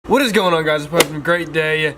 What is going on, guys? It's been a great day.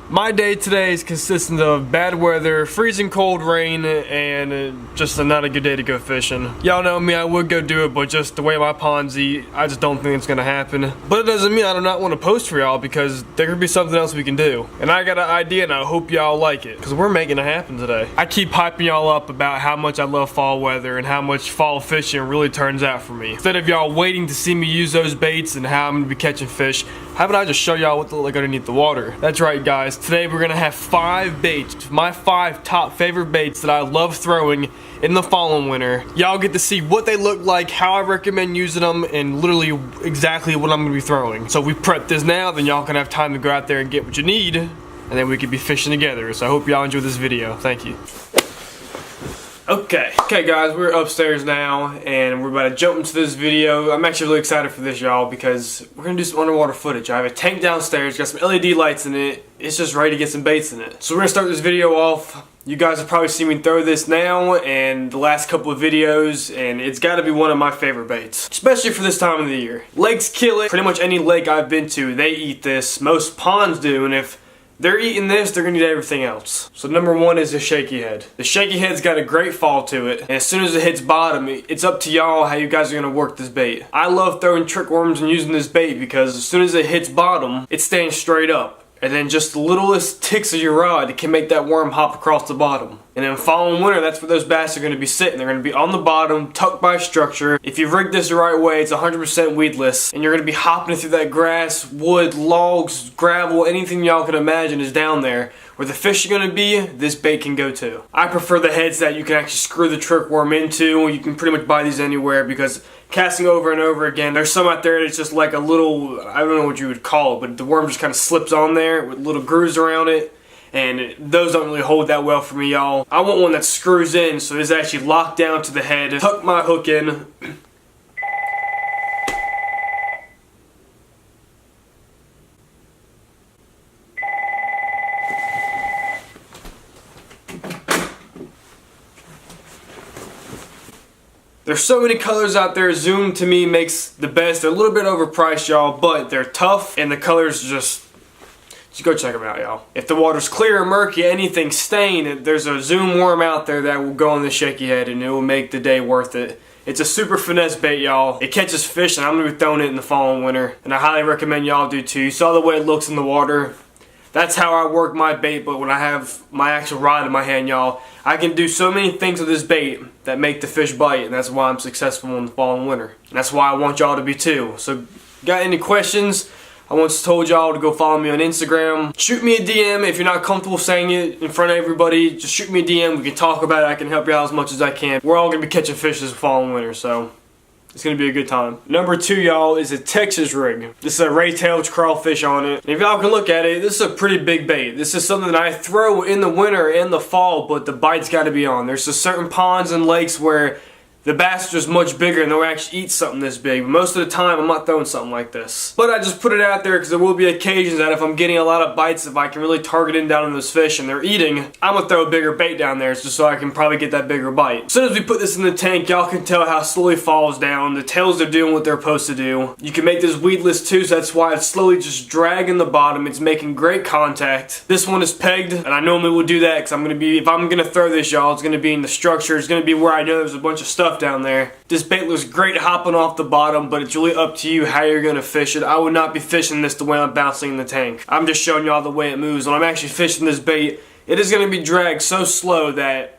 My day today is consistent of bad weather, freezing cold rain, and just not a good day to go fishing. Y'all know me, I would go do it, but just the way my ponds eat, I just don't think it's gonna happen. But it doesn't mean I do not want to post for y'all, because there could be something else we can do. And I got an idea, and I hope y'all like it, because we're making it happen today. I keep hyping y'all up about how much I love fall weather and how much fall fishing really turns out for me. Instead of y'all waiting to see me use those baits and how I'm gonna be catching fish, how about I just show y'all what they look like underneath the water? That's right, guys. Today we're gonna have 5 baits, my 5 top favorite baits that I love throwing in the fall and winter. Y'all get to see what they look like, how I recommend using them, and literally exactly what I'm gonna be throwing. So if we prep this now, then y'all can have time to go out there and get what you need, and then we could be fishing together. So I hope y'all enjoy this video. Thank you. Okay guys, we're upstairs now and we're about to jump into this video. I'm actually really excited for this, y'all, because we're gonna do some underwater footage. I have a tank downstairs, got some LED lights in it. It's just ready to get some baits in it. So we're gonna start this video off. You guys have probably seen me throw this now and the last couple of videos, and it's gotta be one of my favorite baits, especially for this time of the year. Lakes kill it. Pretty much any lake I've been to, they eat this. Most ponds do, and if they're eating this, they're gonna eat everything else. So number 1 is the shaky head. The shaky head's got a great fall to it, and as soon as it hits bottom, it's up to y'all how you guys are gonna work this bait. I love throwing trick worms and using this bait because as soon as it hits bottom, it's staying straight up. And then just the littlest ticks of your rod can make that worm hop across the bottom. And in fall and winter, that's where those bass are going to be sitting. They're going to be on the bottom, tucked by structure. If you've rigged this the right way, it's 100% weedless. And you're going to be hopping through that grass, wood, logs, gravel, anything y'all can imagine is down there. Where the fish are going to be, this bait can go to. I prefer the heads that you can actually screw the trick worm into. You can pretty much buy these anywhere because casting over and over again, there's some out there that's just like a little, I don't know what you would call it, but the worm just kind of slips on there with little grooves around it. And those don't really hold that well for me, y'all. I want one that screws in so it's actually locked down to the head. Tuck my hook in. There's so many colors out there. Zoom to me makes the best. They're a little bit overpriced, y'all, but they're tough and the colors just go check them out, y'all. If the water's clear or murky, anything stained, there's a Zoom worm out there that will go on the shaky head and it will make the day worth it. It's a super finesse bait, y'all. It catches fish and I'm gonna be throwing it in the fall and winter. And I highly recommend y'all do too. You saw the way it looks in the water. That's how I work my bait, but when I have my actual rod in my hand, y'all, I can do so many things with this bait that make the fish bite, and that's why I'm successful in the fall and winter. And that's why I want y'all to be too. So, got any questions? I once told y'all to go follow me on Instagram. Shoot me a DM if you're not comfortable saying it in front of everybody. Just shoot me a DM. We can talk about it. I can help you out as much as I can. We're all going to be catching fish this fall and winter, so it's going to be a good time. Number 2, y'all, is a Texas rig. This is a ray-tailed crawfish on it. And if y'all can look at it, this is a pretty big bait. This is something that I throw in the winter and the fall, but the bite's got to be on. There's just certain ponds and lakes where the bass are just much bigger and they'll actually eat something this big. Most of the time, I'm not throwing something like this. But I just put it out there because there will be occasions that if I'm getting a lot of bites, if I can really target in down on those fish and they're eating, I'm going to throw a bigger bait down there just so I can probably get that bigger bite. As soon as we put this in the tank, y'all can tell how it slowly falls down. The tails are doing what they're supposed to do. You can make this weedless too, so that's why it's slowly just dragging the bottom. It's making great contact. This one is pegged, and I normally will do that because I'm going to be, if I'm going to throw this, y'all, it's going to be in the structure. It's going to be where I know there's a bunch of stuff down there. This bait looks great hopping off the bottom, but it's really up to you how you're gonna fish it. I would not be fishing this the way I'm bouncing in the tank. I'm just showing y'all the way it moves. When I'm actually fishing this bait, it is gonna be dragged so slow that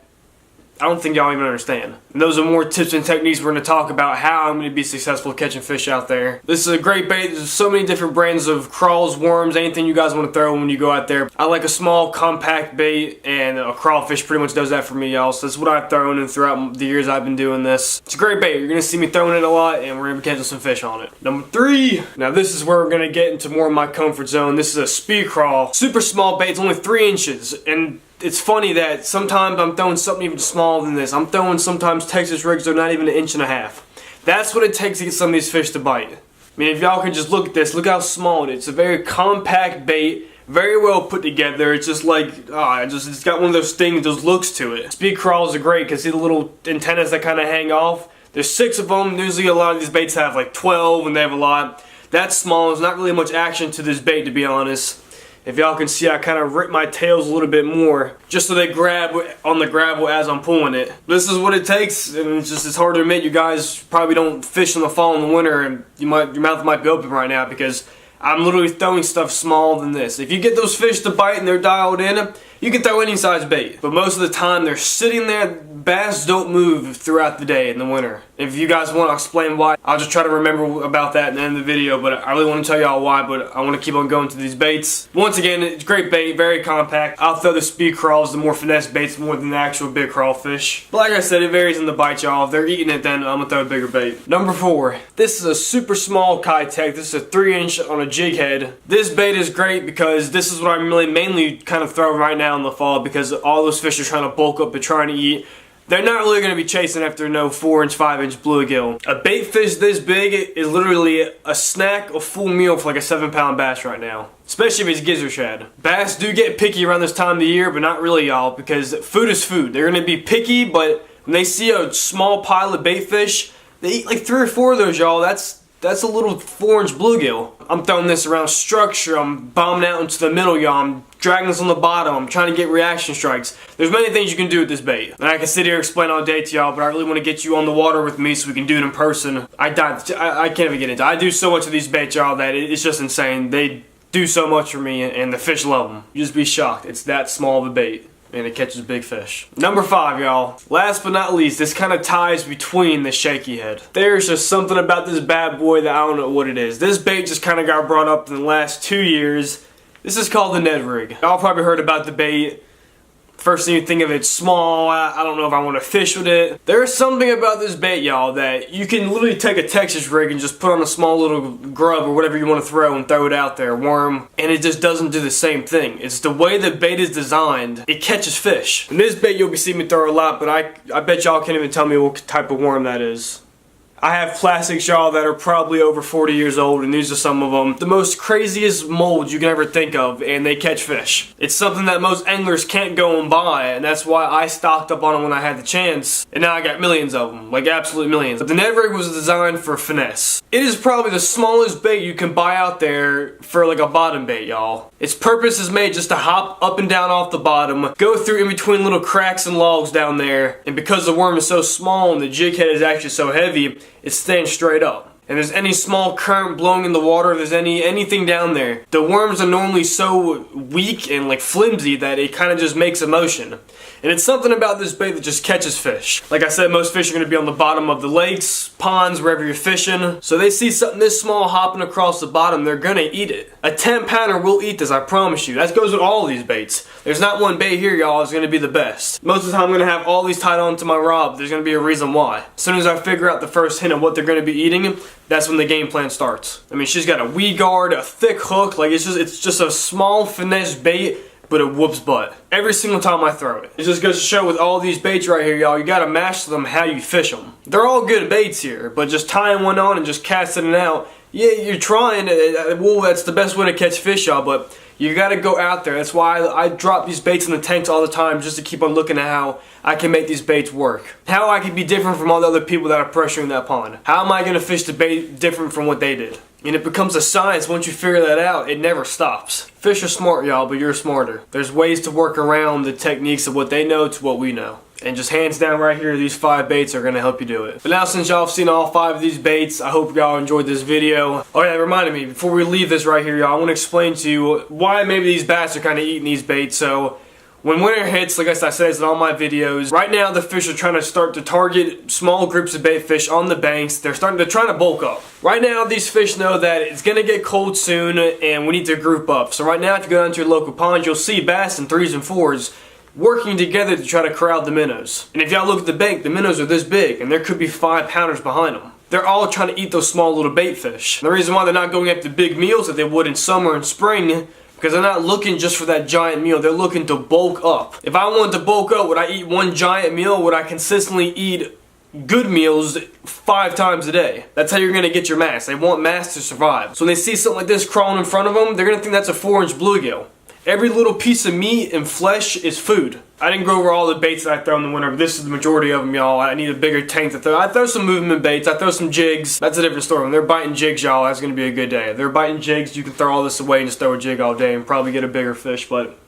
I don't think y'all even understand. And those are more tips and techniques we're going to talk about how I'm going to be successful catching fish out there. This is a great bait. There's so many different brands of crawls, worms, anything you guys want to throw when you go out there. I like a small, compact bait, and a crawfish pretty much does that for me, y'all. So that's what I've thrown and throughout the years I've been doing this. It's a great bait. You're going to see me throwing it a lot, and we're going to be catching some fish on it. Number 3. Now this is where we're going to get into more of my comfort zone. This is a speed crawl. Super small bait. It's only 3 inches. And it's funny that sometimes I'm throwing something even smaller than this. I'm throwing sometimes Texas rigs that are not even 1.5 inches. That's what it takes to get some of these fish to bite. I mean, if y'all can just look at this, look how small it is. It's a very compact bait, very well put together. It's just like, it's got one of those things, those looks to it. Speed crawls are great because see the little antennas that kind of hang off? There's 6 of them. Usually a lot of these baits have like 12 and they have a lot. That's small. There's not really much action to this bait, to be honest. If y'all can see, I kind of rip my tails a little bit more just so they grab on the gravel as I'm pulling it. This is what it takes, and it's hard to admit. You guys probably don't fish in the fall and the winter, and your mouth might be open right now because I'm literally throwing stuff smaller than this. If you get those fish to bite and they're dialed in, you can throw any size bait. But most of the time they're sitting there. Bass don't move throughout the day in the winter. If you guys want to explain why, I'll just try to remember about that at the end of the video, but I really want to tell y'all why, but I want to keep on going to these baits. Once again, it's great bait, very compact. I'll throw the speed crawls, the more finesse baits more than the actual big crawfish. But like I said, it varies in the bite, y'all. If they're eating it, then I'm going to throw a bigger bait. Number 4. This is a super small Keitech. This is a 3-inch on a jig head. This bait is great because this is what I'm really mainly kind of throwing right now in the fall because all those fish are trying to bulk up and trying to eat. They're not really going to be chasing after no 4-inch, 5-inch bluegill. A bait fish this big is literally a snack, a full meal for like a 7-pound bass right now. Especially if it's gizzard shad. Bass do get picky around this time of the year, but not really, y'all, because food is food. They're going to be picky, but when they see a small pile of bait fish, they eat like 3 or 4 of those, y'all. That's a little 4-inch bluegill. I'm throwing this around structure. I'm bombing out into the middle, y'all. I'm dragging this on the bottom. I'm trying to get reaction strikes. There's many things you can do with this bait. And I can sit here and explain all day to y'all, but I really want to get you on the water with me so we can do it in person. I can't even get into it. I do so much of these baits, y'all, that it's just insane. They do so much for me, and the fish love them. You just be shocked. It's that small of a bait. And it catches big fish. Number 5, y'all. Last but not least, this kind of ties between the shaky head. There's just something about this bad boy that I don't know what it is. This bait just kind of got brought up in the last 2 years. This is called the Ned Rig. Y'all probably heard about the bait. First thing you think of, it's small. I don't know if I want to fish with it. There's something about this bait, y'all, that you can literally take a Texas rig and just put on a small little grub or whatever you want to throw and throw it out there, worm, and it just doesn't do the same thing. It's the way the bait is designed. It catches fish. And this bait you'll be seeing me throw a lot, but I bet y'all can't even tell me what type of worm that is. I have plastics, y'all, that are probably over 40 years old, and these are some of them. The most craziest molds you can ever think of, and they catch fish. It's something that most anglers can't go and buy, and that's why I stocked up on them when I had the chance, and now I got millions of them, like absolute millions. But the Ned Rig was designed for finesse. It is probably the smallest bait you can buy out there for like a bottom bait, y'all. Its purpose is made just to hop up and down off the bottom, go through in between little cracks and logs down there, and because the worm is so small and the jig head is actually so heavy, it's staying straight up. And there's any small current blowing in the water, if there's anything down there, the worms are normally so weak and like flimsy that it kind of just makes a motion. And it's something about this bait that just catches fish. Like I said, most fish are going to be on the bottom of the lakes, ponds, wherever you're fishing. So they see something this small hopping across the bottom, they're going to eat it. A 10-pounder will eat this, I promise you. That goes with all of these baits. There's not one bait here, y'all, that's going to be the best. Most of the time I'm going to have all these tied onto my rod. There's going to be a reason why. As soon as I figure out the first hint of what they're going to be eating, that's when the game plan starts. I mean, she's got a weed guard, a thick hook, like it's just a small finesse bait, but it whoops butt. Every single time I throw it. It just goes to show with all these baits right here, y'all, you gotta master them how you fish them. They're all good baits here, but just tying one on and just casting it out, yeah, you're trying, well, that's the best way to catch fish, y'all, but you gotta go out there. That's why I drop these baits in the tanks all the time, just to keep on looking at how I can make these baits work. How I can be different from all the other people that are pressuring that pond. How am I gonna fish the bait different from what they did? And it becomes a science. Once you figure that out, it never stops. Fish are smart, y'all, but you're smarter. There's ways to work around the techniques of what they know to what we know. And just hands down right here, these 5 baits are going to help you do it. But now since y'all have seen all 5 of these baits, I hope y'all enjoyed this video. Oh yeah, it reminded me, before we leave this right here, y'all, I want to explain to you why maybe these bass are kind of eating these baits. So when winter hits, like I said in all my videos, right now the fish are trying to start to target small groups of bait fish on the banks. They're trying to bulk up. Right now these fish know that it's going to get cold soon and we need to group up. So right now if you go down to your local pond, you'll see bass in 3s and 4s working together to try to crowd the minnows. And if y'all look at the bank, the minnows are this big and there could be 5-pounders behind them. They're all trying to eat those small little bait fish. And the reason why they're not going after big meals that they would in summer and spring, because they're not looking just for that giant meal, they're looking to bulk up. If I wanted to bulk up, would I eat one giant meal? Would I consistently eat good meals 5 times a day? That's how you're going to get your mass. They want mass to survive. So when they see something like this crawling in front of them, they're going to think that's a 4-inch bluegill. every little piece of meat and flesh is food. I didn't go over all the baits that I throw in the winter, but this is the majority of them, y'all. I need a bigger tank to throw. I throw some movement baits, I throw some jigs. That's a different story. When they're biting jigs, y'all, that's gonna be a good day. If they're biting jigs, you can throw all this away and just throw a jig all day and probably get a bigger fish, but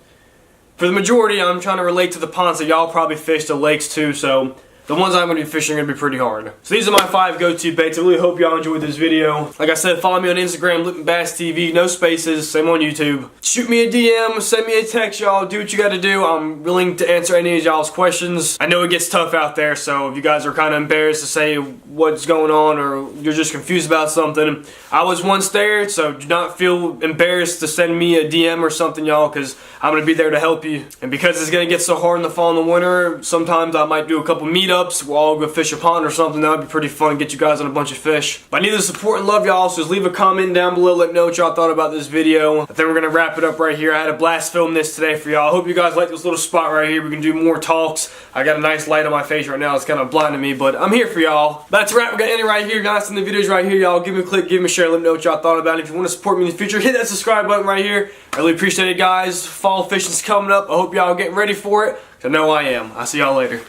for the majority, I'm trying to relate to the ponds that y'all probably fish, the lakes too, so the ones I'm going to be fishing are going to be pretty hard. So these are my 5 go-to baits. I really hope y'all enjoyed this video. Like I said, follow me on Instagram, Lipton Bass TV, no spaces, same on YouTube. Shoot me a DM, send me a text, y'all. Do what you got to do. I'm willing to answer any of y'all's questions. I know it gets tough out there, so if you guys are kind of embarrassed to say what's going on or you're just confused about something, I was once there, so do not feel embarrassed to send me a DM or something, y'all, because I'm going to be there to help you. And because it's going to get so hard in the fall and the winter, sometimes I might do a couple meetups. We'll all go fish a pond or something. That would be pretty fun. Get you guys on a bunch of fish. But I need the support and love, y'all. So just leave a comment down below. Let me know what y'all thought about this video. I think we're gonna wrap it up right here. I had a blast filming this today for y'all. I hope you guys like this little spot right here. We can do more talks. I got a nice light on my face right now. It's kind of blinding me, but I'm here for y'all. That's a wrap. We're gonna end it right here, guys. And the video's right here, y'all. Give me a click, give me a share. Let me know what y'all thought about it. If you want to support me in the future, hit that subscribe button right here. I really appreciate it, guys. Fall fishing's coming up. I hope y'all are getting ready for it. I know I am. I'll see y'all later.